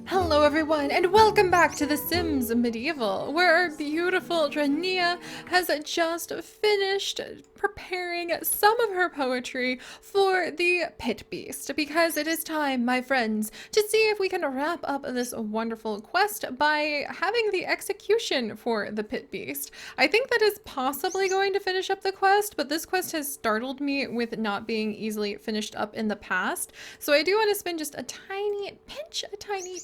Hello everyone and welcome back to The Sims Medieval, where our beautiful Drania has just finished preparing some of her poetry for the Pit Beast, because it is time, my friends, to see if we can wrap up this wonderful quest by having the execution for the Pit Beast. I think that is possibly going to finish up the quest, but this quest has startled me with not being easily finished up in the past, so I do want to spend just a tiny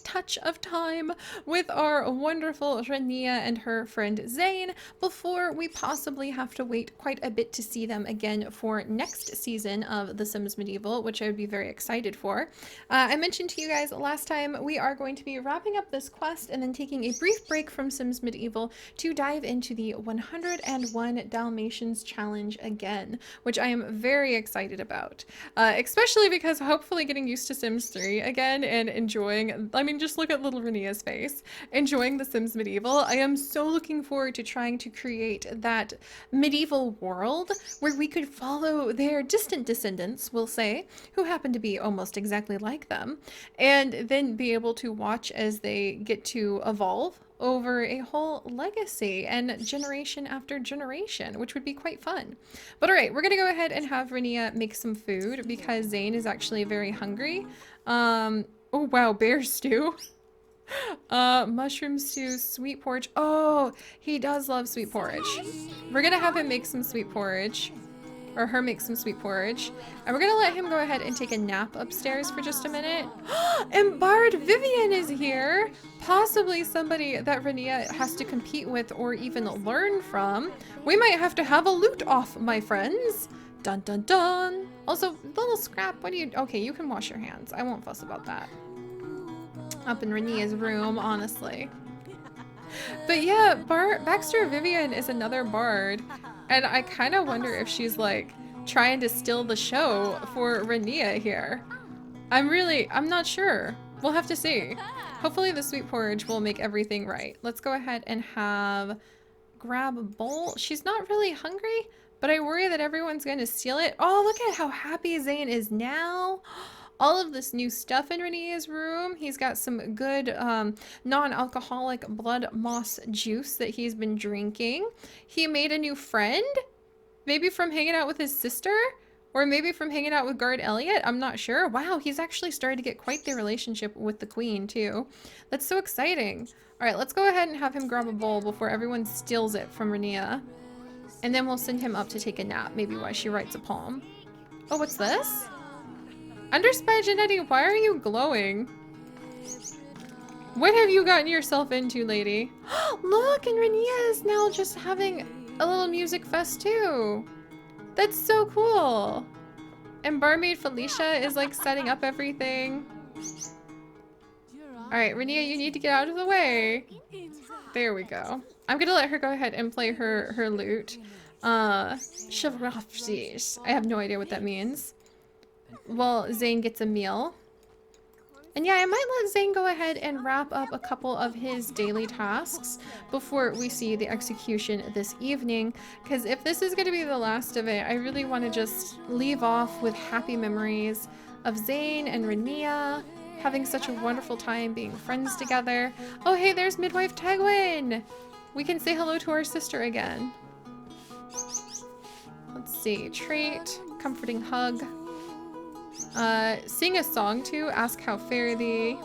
touch of time with our wonderful Rania and her friend Zane before we possibly have to wait quite a bit to see them again for next season of The Sims Medieval, which I would be very excited for. I mentioned to you guys last time we are going to be wrapping up this quest and then taking a brief break from Sims Medieval to dive into the 101 Dalmatians challenge again, which I am very excited about, especially because hopefully getting used to Sims 3 again and enjoying, I mean, just look at little Renia's face, enjoying The Sims Medieval. I am so looking forward to trying to create that medieval world where we could follow their distant descendants, we'll say, who happen to be almost exactly like them, and then be able to watch as they get to evolve over a whole legacy and generation after generation, which would be quite fun. But all right, we're gonna go ahead and have Renia make some food because Zane is actually very hungry. Oh wow, bear stew. Mushroom stew, sweet porridge. Oh, he does love sweet porridge. We're gonna have him make some sweet porridge. Or her make some sweet porridge. And we're gonna let him go ahead and take a nap upstairs for just a minute. And Bard Vivian is here! Possibly somebody that Renia has to compete with or even learn from. We might have to have a loot off, my friends. Dun dun dun! Also, little Scrap, what do you... Okay, you can wash your hands. I won't fuss about that. Up in Renia's room, honestly. But yeah, Baxter Vivian is another bard, and I kind of wonder if she's like trying to steal the show for Renia here. I'm not sure. We'll have to see. Hopefully the sweet porridge will make everything right. Let's go ahead and grab a bowl. She's not really hungry, but I worry that everyone's going to steal it. Oh, look at how happy Zane is now. All of this new stuff in Renia's room. He's got some good non-alcoholic blood moss juice that he's been drinking. He made a new friend, maybe from hanging out with his sister, or maybe from hanging out with Guard Elliot. I'm not sure. Wow, he's actually started to get quite the relationship with the queen too. That's so exciting. All right, let's go ahead and have him grab a bowl before everyone steals it from Renia. And then we'll send him up to take a nap, maybe while she writes a poem. Oh, what's this? Underspy Janetti, why are you glowing? What have you gotten yourself into, lady? Look, and Renia is now just having a little music fest too. That's so cool. And barmaid Felicia is like setting up everything. Alright, Renia, you need to get out of the way. There we go. I'm gonna let her go ahead and play her lute. Chevrafsis. I have no idea what that means. Well, Zane gets a meal. And yeah, I might let Zane go ahead and wrap up a couple of his daily tasks before we see the execution this evening, because if this is going to be the last of it, I really want to just leave off with happy memories of Zane and Renia having such a wonderful time being friends together. Oh hey, there's Midwife Tegwin! We can say hello to our sister again. Let's see, trait, comforting hug. Sing a song to, ask how fare thee.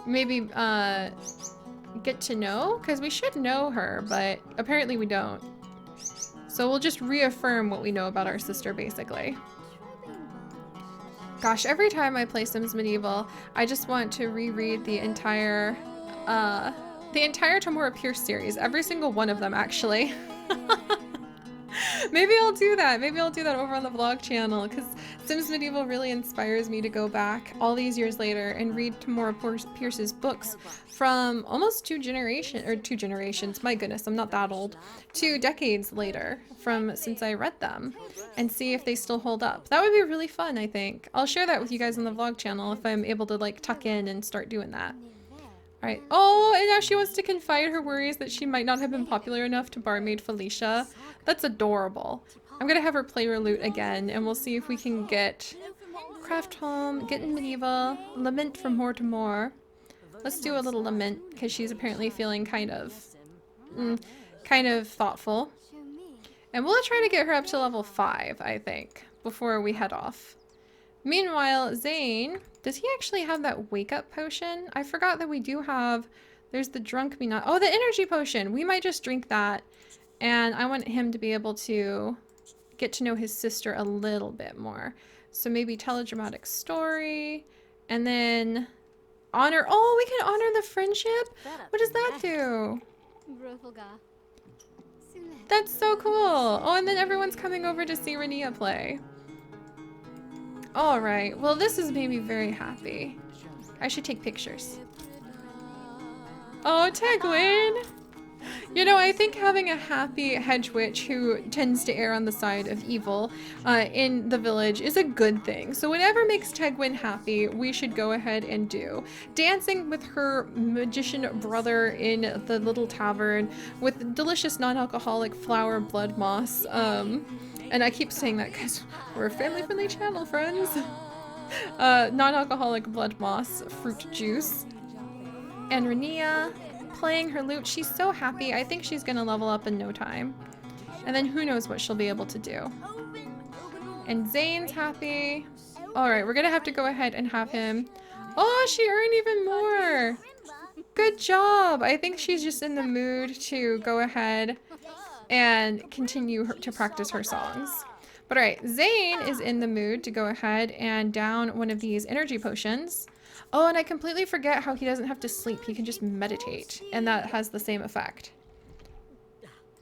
Maybe, get to know? Because we should know her, but apparently we don't. So we'll just reaffirm what we know about our sister, basically. Gosh, every time I play Sims Medieval, I just want to reread the entire Tamora Pierce series. Every single one of them, actually. Maybe I'll do that. Maybe I'll do that over on the vlog channel, because Sims Medieval really inspires me to go back all these years later and read Tamora Pierce's books from almost two generations, my goodness, I'm not that old, 2 decades later from since I read them, and see if they still hold up. That would be really fun, I think. I'll share that with you guys on the vlog channel if I'm able to like tuck in and start doing that. Alright. Oh, and now she wants to confide her worries that she might not have been popular enough to barmaid Felicia. That's adorable. I'm gonna have her play her lute again, and we'll see if we can get craft home, get in medieval, lament from more to more. Let's do a little lament because she's apparently feeling kind of thoughtful. And we'll try to get her up to level 5, I think, before we head off. Meanwhile, Zane, does he actually have that wake up potion? I forgot that we do have, there's the drunk me not. Oh, the energy potion. We might just drink that. And I want him to be able to get to know his sister a little bit more. So maybe tell a dramatic story and then honor. Oh, we can honor the friendship. What does that do? That's so cool. Oh, and then everyone's coming over to see Rania play. All right. Well, this has made me very happy. I should take pictures. Oh, Tegwin. You know, I think having a happy hedge witch who tends to err on the side of evil in the village is a good thing. So whatever makes Tegwin happy, we should go ahead and do. Dancing with her magician brother in the little tavern with delicious non-alcoholic flower blood moss. And I keep saying that because we're a family-friendly channel, friends. Non-alcoholic blood moss, fruit juice. And Rania playing her lute. She's so happy. I think she's gonna level up in no time. And then who knows what she'll be able to do. And Zane's happy. Alright, we're gonna have to go ahead and have him. Oh, she earned even more. Good job. I think she's just in the mood to go ahead and continue to practice her songs. But alright, Zane is in the mood to go ahead and down one of these energy potions. Oh, and I completely forget how he doesn't have to sleep. He can just meditate, and that has the same effect.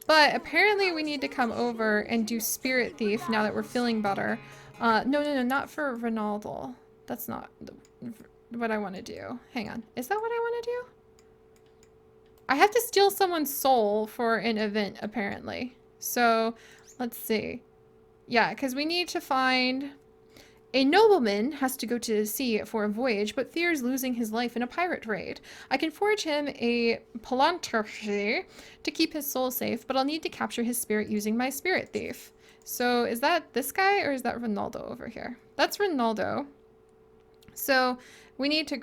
But apparently we need to come over and do Spirit Thief now that we're feeling better. No, not for Ronaldo. That's not what I want to do. Hang on. Is that what I want to do? I have to steal someone's soul for an event, apparently. So, let's see. Yeah, because we need to find... A nobleman has to go to sea for a voyage, but fears losing his life in a pirate raid. I can forge him a palantir to keep his soul safe, but I'll need to capture his spirit using my spirit thief. So is that this guy or is that Ronaldo over here? That's Ronaldo. So we need to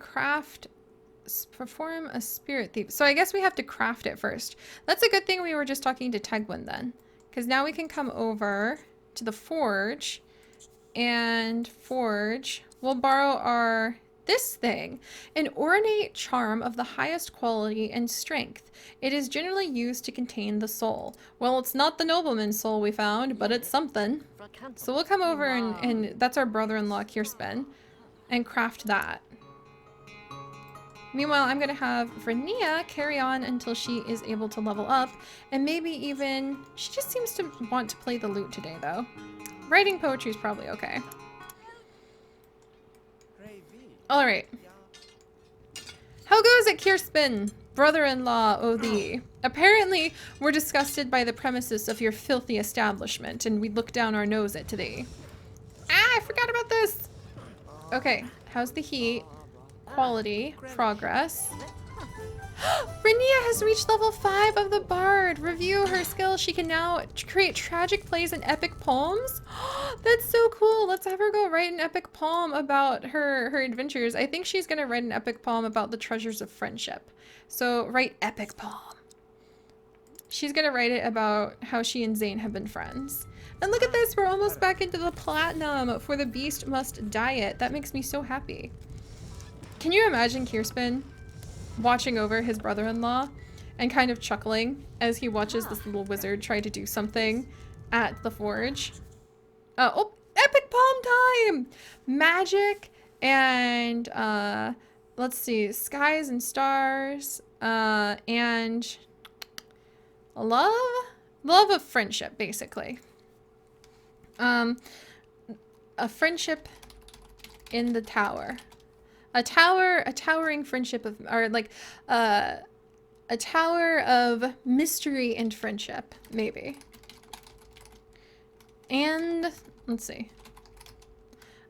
perform a spirit thief. So I guess we have to craft it first. That's a good thing we were just talking to Tegwin then, because now we can come over to the forge and forge. We'll borrow this thing, an ornate charm of the highest quality and strength. It is generally used to contain the soul. Well, it's not the nobleman's soul we found, but it's something. So we'll come over and that's our brother-in-law Kirsten, and craft that. Meanwhile, I'm gonna have Rania carry on until she is able to level up, and maybe even, she just seems to want to play the lute today though. Writing poetry is probably okay. Alright. How goes it, Kirsten? Brother-in-law, O thee. Apparently, we're disgusted by the premises of your filthy establishment, and we look down our nose at thee. Ah, I forgot about this! Okay, how's the heat? Quality, progress. Rania has reached level 5 of the Bard. Review her skills. She can now create tragic plays and epic poems. That's so cool. Let's have her go write an epic poem about her adventures. I think she's gonna write an epic poem about the treasures of friendship. So write epic poem. She's gonna write it about how she and Zane have been friends. And look at this, we're almost back into the platinum for the Beast Must Diet. That makes me so happy. Can you imagine Kirsten watching over his brother-in-law and kind of chuckling as he watches this little wizard try to do something at the forge? Oh, epic poem time! Magic and let's see, skies and stars, and love of friendship, basically. A friendship in the tower. A towering friendship of, or like, a tower of mystery and friendship, maybe. And, let's see.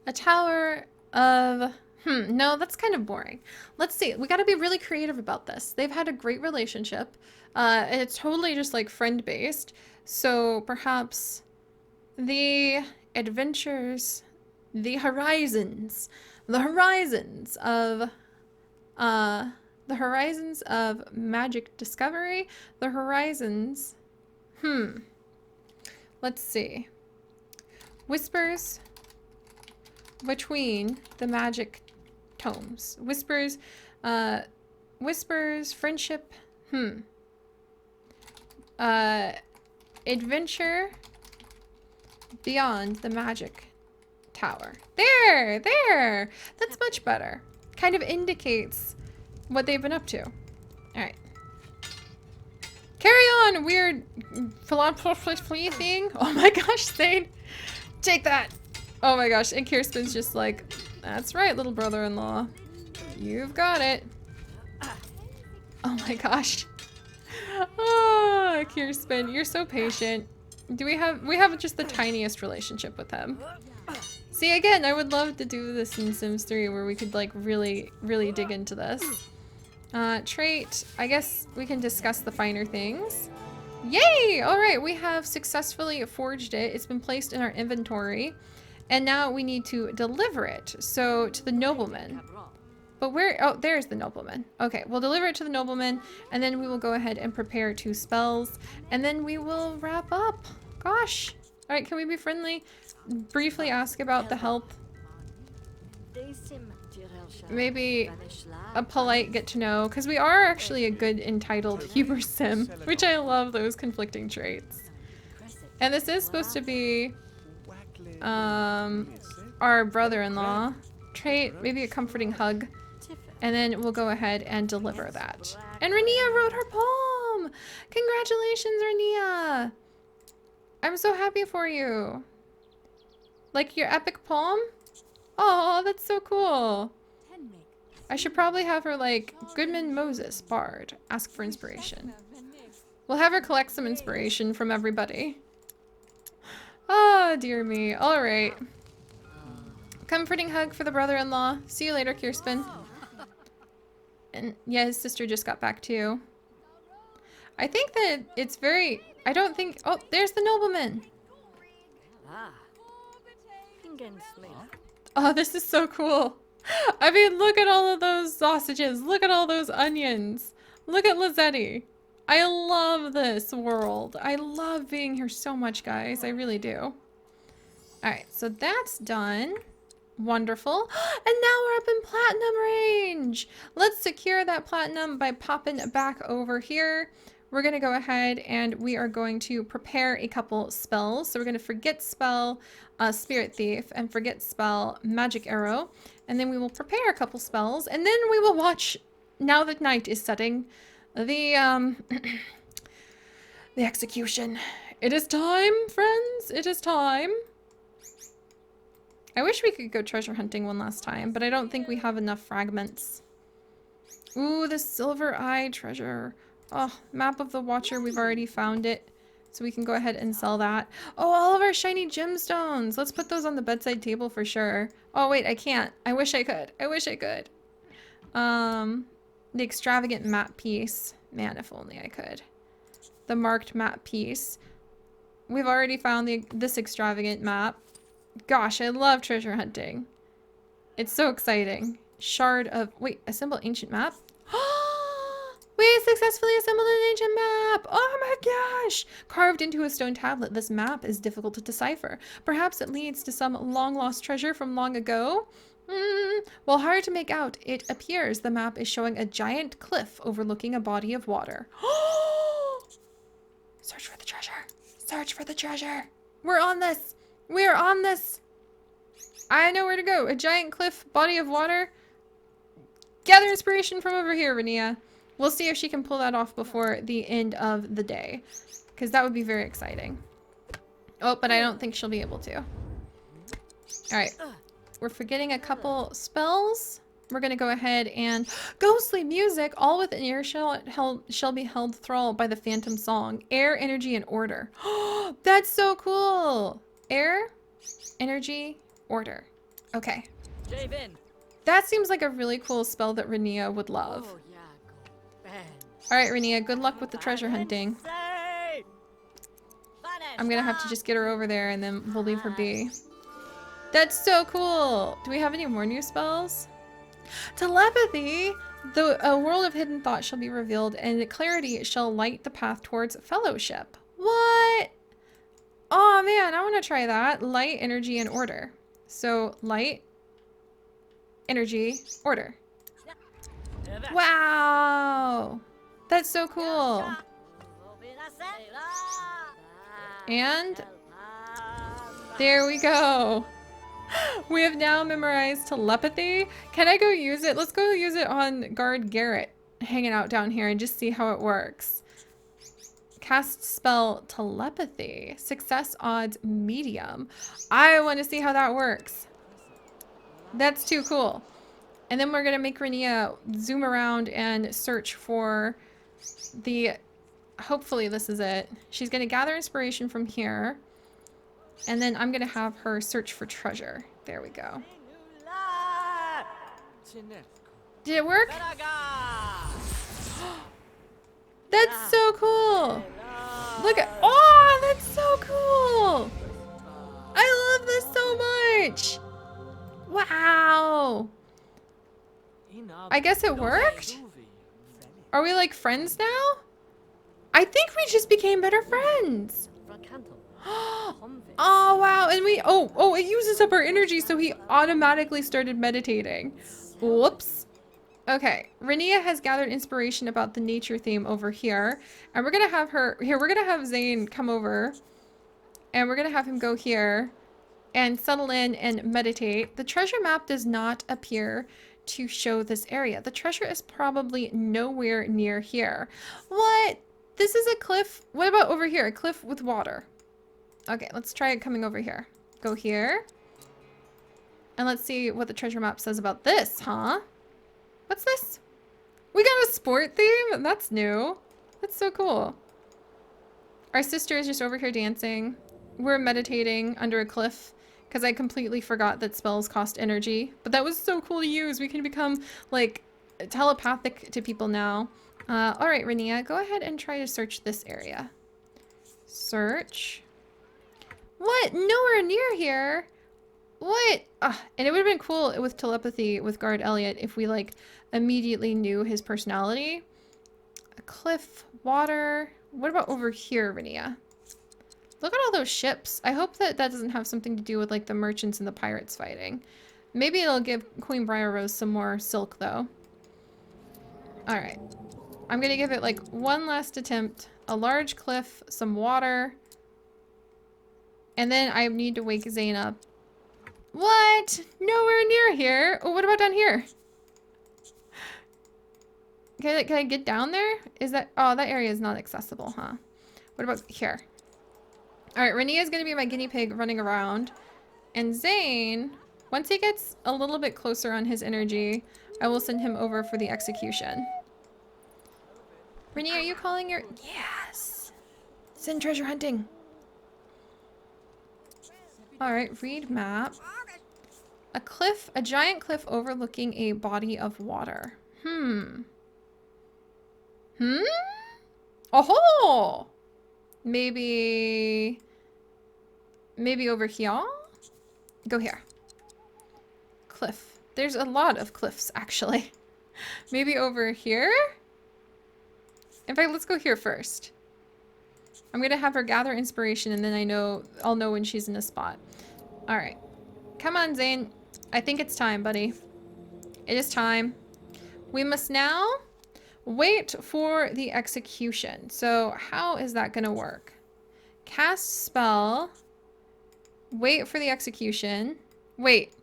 A tower of, no, that's kind of boring. Let's see, we gotta be really creative about this. They've had a great relationship. It's totally just like friend-based. So perhaps the adventures the horizons. The horizons of the horizons of magic discovery. The horizons. Let's see. Whispers between the magic tomes. Whispers, whispers, friendship. Adventure beyond the magic tower. There! That's much better. Kind of indicates what they've been up to. Alright. Carry on, weird philanthropy thing. Oh my gosh, Thane. Take that. Oh my gosh, and Kirsten's just like, that's right, little brother-in-law. You've got it. Oh my gosh. Oh, Kirsten, you're so patient. We have just the tiniest relationship with him. See, again, I would love to do this in Sims 3 where we could like really dig into this. Trait, I guess we can discuss the finer things. Yay! Alright, we have successfully forged it. It's been placed in our inventory. And now we need to deliver it. So, to the nobleman. But where? Oh, there's the nobleman. Okay, we'll deliver it to the nobleman, and then we will go ahead and prepare 2 spells, and then we will wrap up. Gosh. All right, can we be friendly? Briefly ask about the health. Maybe a polite get to know, because we are actually a good entitled Huber sim, which I love those conflicting traits. And this is supposed to be our brother-in-law. Trait, maybe a comforting hug. And then we'll go ahead and deliver that. And Rania wrote her poem! Congratulations, Rania! I'm so happy for you. Like your epic poem? Oh, that's so cool. I should probably have her like, Goodman Moses, Bard, ask for inspiration. We'll have her collect some inspiration from everybody. Oh, dear me. Alright. Comforting hug for the brother-in-law. See you later, Kirsten. And yeah, his sister just got back too. I think that it's very... I don't think... Oh, there's the nobleman. Oh, this is so cool. I mean, look at all of those sausages. Look at all those onions. Look at Lizzetti. I love this world. I love being here so much, guys. I really do. Alright, so that's done. Wonderful. And now we're up in platinum range. Let's secure that platinum by popping back over here. We're going to go ahead and we are going to prepare a couple spells. So we're going to forget spell Spirit Thief and forget spell Magic Arrow. And then we will prepare a couple spells. And then we will watch, now that night is setting, the the execution. It is time, friends. It is time. I wish we could go treasure hunting one last time, but I don't think we have enough fragments. Ooh, the silver eye treasure. Oh, map of the Watcher. We've already found it. So we can go ahead and sell that. Oh, all of our shiny gemstones. Let's put those on the bedside table for sure. Oh, wait, I can't. I wish I could. I wish I could. The extravagant map piece. Man, if only I could. The marked map piece. We've already found this extravagant map. Gosh, I love treasure hunting. It's so exciting. Shard of... Wait, assemble ancient map? We successfully assembled an ancient map! Oh my gosh! Carved into a stone tablet, this map is difficult to decipher. Perhaps it leads to some long-lost treasure from long ago? While hard to make out, it appears the map is showing a giant cliff overlooking a body of water. Search for the treasure. Search for the treasure. We're on this. We're on this. I know where to go. A giant cliff, body of water. Gather inspiration from over here, Rania. We'll see if she can pull that off before the end of the day. Because that would be very exciting. Oh, but I don't think she'll be able to. Alright. We're forgetting a couple spells. We're going to go ahead and... Ghostly music! All within ear shall be held thrall by the phantom song. Air, energy, and order. That's so cool! Air, energy, order. Okay. That seems like a really cool spell that Rania would love. Alright, Rania, good luck with the treasure hunting. I'm gonna have to just get her over there and then we'll leave her be. That's so cool. Do we have any more new spells? Telepathy! A world of hidden thought shall be revealed, and clarity shall light the path towards fellowship. What? Oh man, I want to try that. Light, energy, and order. So, light, energy, order. Wow! That's so cool. And there we go. We have now memorized telepathy. Can I go use it? Let's go use it on Guard Garrett hanging out down here and just see how it works. Cast spell telepathy. Success odds medium. I want to see how that works. That's too cool. And then we're going to make Rania zoom around and search for the... Hopefully this is it. She's going to gather inspiration from here. And then I'm going to have her search for treasure. There we go. Did it work? That's so cool. Look at... Oh, that's so cool. I love this so much. Wow. I guess it worked? Are we like friends now? I think we just became better friends. Oh wow, and we it uses up our energy, so he automatically started meditating. Whoops. Okay, Rania has gathered inspiration about the nature theme over here, and we're gonna have her here. We're gonna have Zane come over, and we're gonna have him go here and settle in and meditate. The treasure map does not appear to show this area. The treasure is probably nowhere near here. What? This is a cliff. What about over here? A cliff with water. Okay, let's try it coming over here. Go here. And let's see what the treasure map says about this, huh? What's this? We got a sport theme? That's new. That's so cool. Our sister is just over here dancing. We're meditating under a cliff because I completely forgot that spells cost energy. But that was so cool to use. We can become, like, telepathic to people now. Alright, Rania, go ahead and try to search this area. Search. What? Nowhere near here. What? And it would have been cool with telepathy with Guard Elliot if we, like, immediately knew his personality. A cliff, water. What about over here, Rania? Look at all those ships. I hope that that doesn't have something to do with, like, the merchants and the pirates fighting. Maybe it'll give Queen Briar Rose some more silk, though. Alright. I'm gonna give it, like, one last attempt. A large cliff, some water. And then I need to wake Zane up. What? Nowhere near here. Oh, what about down here? Can I get down there? Is that... Oh, that area is not accessible, huh? What about here? Alright, Rania is going to be my guinea pig running around. And Zane, once he gets a little bit closer on his energy, I will send him over for the execution. Rania, are you calling your... Yes! Send treasure hunting. Alright, read map. A cliff, a giant cliff overlooking a body of water. Oh-ho! Maybe over here? Go here. Cliff. There's a lot of cliffs, actually. Maybe over here? In fact, let's go here first. I'm gonna have her gather inspiration, and then I'll know when she's in a spot. Alright. Come on, Zane. I think it's time, buddy. It is time. We must now wait for the execution. So how is that gonna work? Cast spell. Wait for the execution. Wait.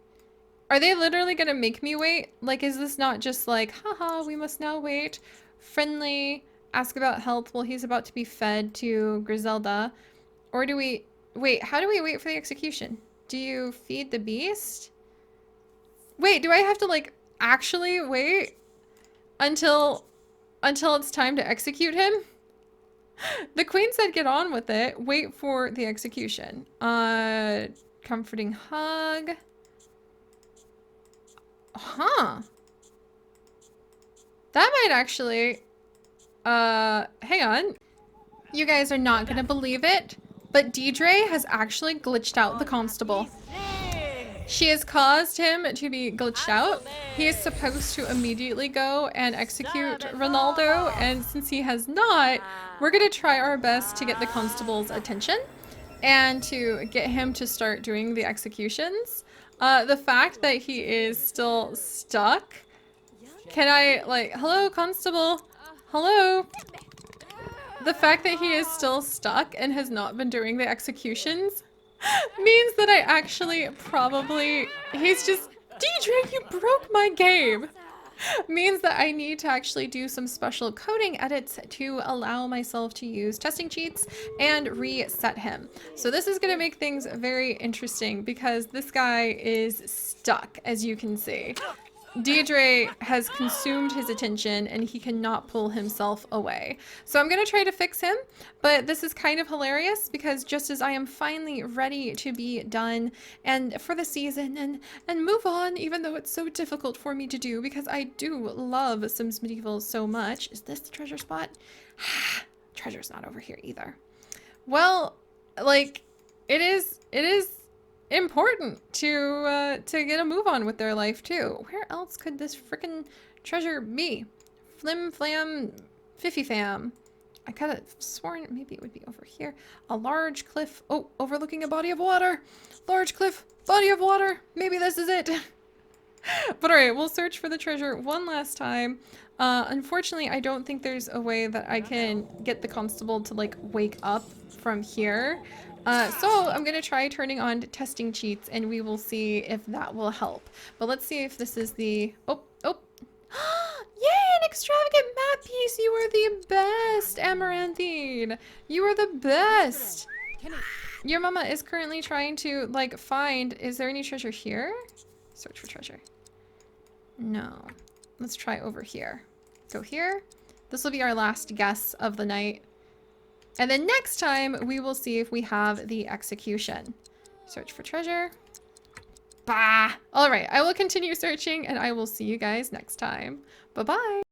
Are they literally gonna make me wait? Like, is this not just like, haha, we must now wait. Friendly. Ask about health while he's about to be fed to Griselda. Or do we... Wait, how do we wait for the execution? Do you feed the beast? Wait, do I have to, like, actually wait until it's time to execute him? The queen said get on with it. Wait for the execution. Comforting hug. Huh. That might actually... hang on. You guys are not gonna believe it, but Deidre has actually glitched out the constable. She has caused him to be glitched out. He is supposed to immediately go and execute Ronaldo, and since he has not, we're gonna try our best to get the constable's attention and to get him to start doing the executions. The fact that he is still stuck. Can I, like, hello, constable? Hello? The fact that he is still stuck and has not been doing the executions means that I actually probably, he's just, Deidre, you broke my game. Means that I need to actually do some special coding edits to allow myself to use testing cheats and reset him. So this is going to make things very interesting because this guy is stuck, as you can see. Deidre has consumed his attention and he cannot pull himself away. So I'm going to try to fix him, but this is kind of hilarious because just as I am finally ready to be done and for the season and move on, even though it's so difficult for me to do because I do love Sims Medieval so much. Is this the treasure spot? Treasure's not over here either. Well, like, it is important to get a move on with their life too. Where else could this frickin' treasure be? Flim flam fiffy fam. I could have sworn maybe it would be over here. A large cliff. Oh, overlooking a body of water. Large cliff, body of water. Maybe this is it. But alright, we'll search for the treasure one last time. Unfortunately, I don't think there's a way that I can get the constable to like wake up from here. So I'm gonna try turning on testing cheats and we will see if that will help. But let's see if this is the, oh. Yay, an extravagant map piece. You are the best, Amaranthine. You are the best. Your mama is currently trying to like find, is there any treasure here? Search for treasure. No. Let's try over here. Go here. This will be our last guess of the night. And then next time, we will see if we have the execution. Search for treasure. Bah! All right, I will continue searching and I will see you guys next time. Bye-bye.